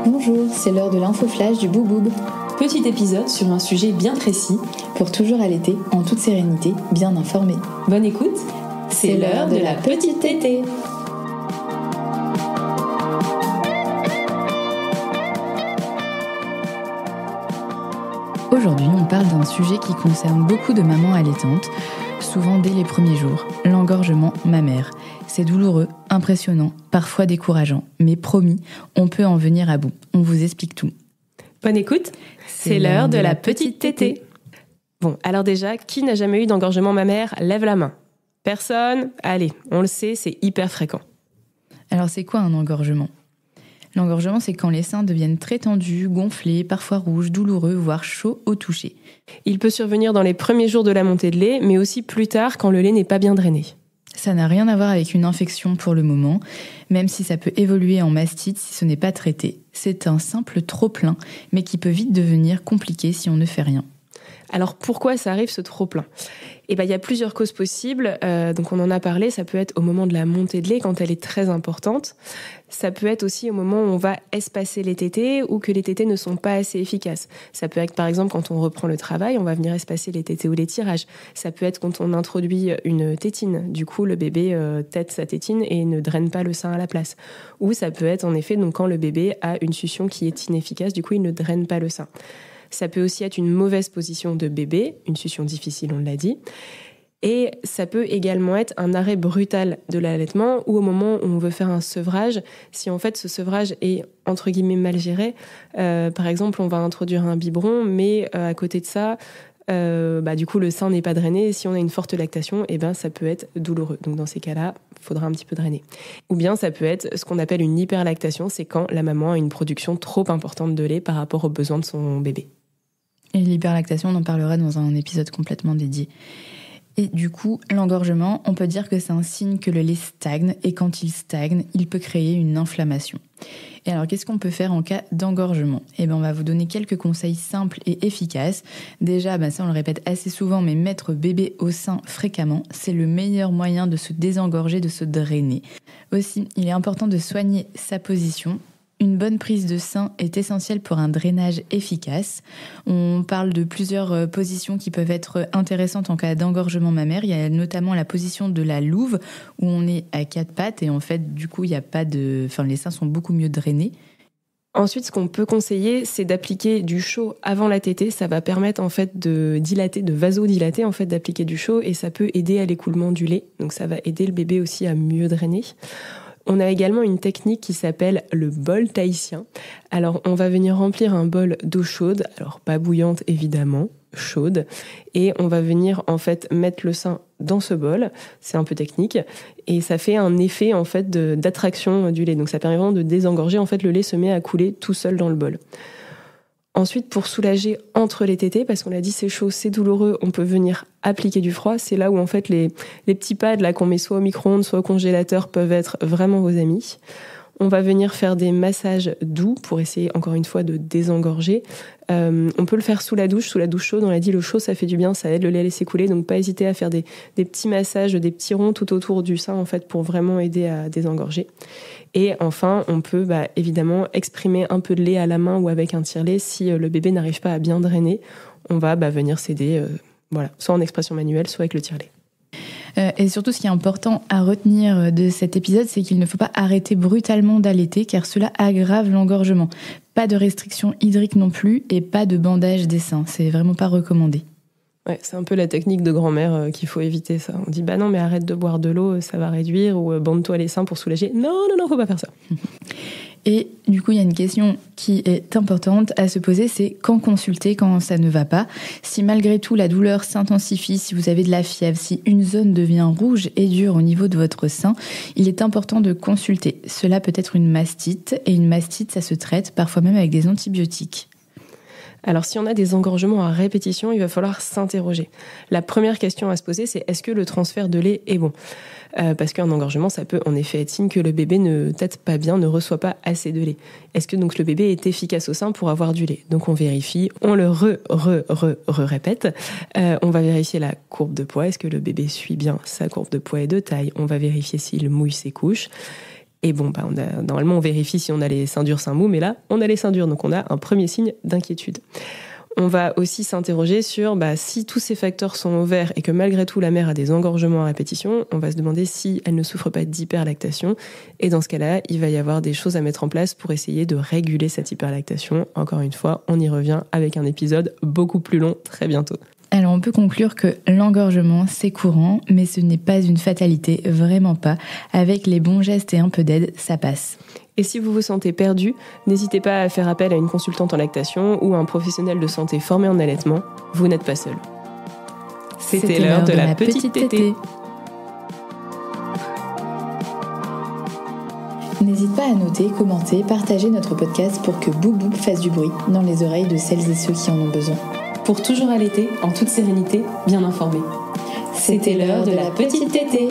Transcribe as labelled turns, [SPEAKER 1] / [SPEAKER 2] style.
[SPEAKER 1] Bonjour, c'est l'heure de l'info-flash du Bouboub.
[SPEAKER 2] Petit épisode sur un sujet bien précis.
[SPEAKER 1] Pour toujours allaiter, en toute sérénité, bien informé.
[SPEAKER 2] Bonne écoute,
[SPEAKER 1] c'est l'heure de la petite tétée. Aujourd'hui, on parle d'un sujet qui concerne beaucoup de mamans allaitantes, souvent dès les premiers jours, l'engorgement mammaire. C'est douloureux, impressionnant, parfois décourageant, mais promis, on peut en venir à bout. On vous explique tout.
[SPEAKER 2] Bonne écoute, c'est l'heure de la petite tétée. Bon, alors déjà, qui n'a jamais eu d'engorgement mammaire? Lève la main. Personne? Allez, on le sait, c'est hyper fréquent.
[SPEAKER 1] Alors c'est quoi un engorgement? L'engorgement, c'est quand les seins deviennent très tendus, gonflés, parfois rouges, douloureux, voire chauds au toucher.
[SPEAKER 2] Il peut survenir dans les premiers jours de la montée de lait, mais aussi plus tard quand le lait n'est pas bien drainé.
[SPEAKER 1] Ça n'a rien à voir avec une infection pour le moment, même si ça peut évoluer en mastite si ce n'est pas traité. C'est un simple trop-plein, mais qui peut vite devenir compliqué si on ne fait rien.
[SPEAKER 2] Alors pourquoi ça arrive ce trop-plein? Il y a plusieurs causes possibles. Donc on en a parlé, ça peut être au moment de la montée de lait quand elle est très importante. Ça peut être aussi au moment où on va espacer les tétées ou que les tétées ne sont pas assez efficaces. Ça peut être par exemple quand on reprend le travail, on va venir espacer les tétées ou les tirages. Ça peut être quand on introduit une tétine. Du coup, le bébé tète sa tétine et ne draine pas le sein à la place. Ou ça peut être en effet donc, quand le bébé a une succion qui est inefficace, du coup il ne draine pas le sein. Ça peut aussi être une mauvaise position de bébé, une succion difficile, on l'a dit. Et ça peut également être un arrêt brutal de l'allaitement ou au moment où on veut faire un sevrage, si en fait ce sevrage est entre guillemets mal géré. Par exemple, on va introduire un biberon, mais à côté de ça, du coup le sein n'est pas drainé. Et si on a une forte lactation, ça peut être douloureux. Donc dans ces cas-là, il faudra un petit peu drainer. Ou bien ça peut être ce qu'on appelle une hyperlactation, c'est quand la maman a une production trop importante de lait par rapport aux besoins de son bébé.
[SPEAKER 1] Et l'hyperlactation, on en parlera dans un épisode complètement dédié. Et du coup, l'engorgement, on peut dire que c'est un signe que le lait stagne, et quand il stagne, il peut créer une inflammation. Et alors, qu'est-ce qu'on peut faire en cas d'engorgement? On va vous donner quelques conseils simples et efficaces. Déjà, ça on le répète assez souvent, mais mettre bébé au sein fréquemment, c'est le meilleur moyen de se désengorger, de se drainer. Aussi, il est important de soigner sa position. Une bonne prise de sein est essentielle pour un drainage efficace. On parle de plusieurs positions qui peuvent être intéressantes en cas d'engorgement mammaire. Il y a notamment la position de la louve où on est à quatre pattes et en fait, du coup, il y a pas de, les seins sont beaucoup mieux drainés.
[SPEAKER 2] Ensuite, ce qu'on peut conseiller, c'est d'appliquer du chaud avant la tétée. Ça va permettre en fait de dilater, de vasodilater en fait, d'appliquer du chaud et ça peut aider à l'écoulement du lait. Donc ça va aider le bébé aussi à mieux drainer. On a également une technique qui s'appelle le bol tahitien. Alors, on va venir remplir un bol d'eau chaude, alors pas bouillante évidemment, chaude, et on va venir en fait mettre le sein dans ce bol. C'est un peu technique et ça fait un effet en fait d'attraction du lait. Donc, ça permet vraiment de désengorger. En fait, le lait se met à couler tout seul dans le bol. Ensuite, pour soulager entre les tétées, parce qu'on l'a dit, c'est chaud, c'est douloureux, on peut venir appliquer du froid. C'est là où, en fait, les petits pads là, qu'on met soit au micro-ondes, soit au congélateur peuvent être vraiment vos amis. On va venir faire des massages doux pour essayer, encore une fois, de désengorger. On peut le faire sous la douche chaude. On l'a dit, le chaud, ça fait du bien, ça aide le lait à laisser couler. Donc, pas hésiter à faire des petits massages, des petits ronds tout autour du sein, en fait, pour vraiment aider à désengorger. Et enfin, on peut évidemment exprimer un peu de lait à la main ou avec un tire-lait. Si le bébé n'arrive pas à bien drainer, on va venir s'aider, soit en expression manuelle, soit avec le tire-lait.
[SPEAKER 1] Et surtout, ce qui est important à retenir de cet épisode, c'est qu'il ne faut pas arrêter brutalement d'allaiter, car cela aggrave l'engorgement. Pas de restriction hydrique non plus, et pas de bandage des seins. C'est vraiment pas recommandé.
[SPEAKER 2] Ouais, c'est un peu la technique de grand-mère qu'il faut éviter ça. On dit non mais arrête de boire de l'eau, ça va réduire, ou bande-toi les seins pour soulager. Non, faut pas faire ça.
[SPEAKER 1] Et du coup, il y a une question qui est importante à se poser, c'est quand consulter quand ça ne va pas. Si malgré tout la douleur s'intensifie, si vous avez de la fièvre, si une zone devient rouge et dure au niveau de votre sein, il est important de consulter. Cela peut être une mastite, et une mastite, ça se traite parfois même avec des antibiotiques.
[SPEAKER 2] Alors, si on a des engorgements à répétition, il va falloir s'interroger. La première question à se poser, c'est est-ce que le transfert de lait est bon ? Parce qu'un engorgement, ça peut en effet être signe que le bébé ne tète pas bien, ne reçoit pas assez de lait. Est-ce que donc le bébé est efficace au sein pour avoir du lait ? Donc on vérifie, on le répète. On va vérifier la courbe de poids. Est-ce que le bébé suit bien sa courbe de poids et de taille ? On va vérifier s'il mouille ses couches. Et normalement, on vérifie si on a les seins durs, seins mous, mais là, on a les seins durs, donc on a un premier signe d'inquiétude. On va aussi s'interroger sur si tous ces facteurs sont au vert et que malgré tout la mère a des engorgements à répétition, on va se demander si elle ne souffre pas d'hyperlactation. Et dans ce cas-là, il va y avoir des choses à mettre en place pour essayer de réguler cette hyperlactation. Encore une fois, on y revient avec un épisode beaucoup plus long très bientôt.
[SPEAKER 1] Alors on peut conclure que l'engorgement c'est courant, mais ce n'est pas une fatalité, vraiment pas. Avec les bons gestes et un peu d'aide, ça passe.
[SPEAKER 2] Et si vous vous sentez perdu, n'hésitez pas à faire appel à une consultante en lactation ou à un professionnel de santé formé en allaitement. Vous n'êtes pas seul. C'était l'heure de la petite tétée.
[SPEAKER 1] N'hésite pas à noter, commenter, partager notre podcast pour que Boub Boub fasse du bruit dans les oreilles de celles et ceux qui en ont besoin.
[SPEAKER 2] Pour toujours allaiter, en toute sérénité, bien informé.
[SPEAKER 1] C'était l'heure de la petite tétée.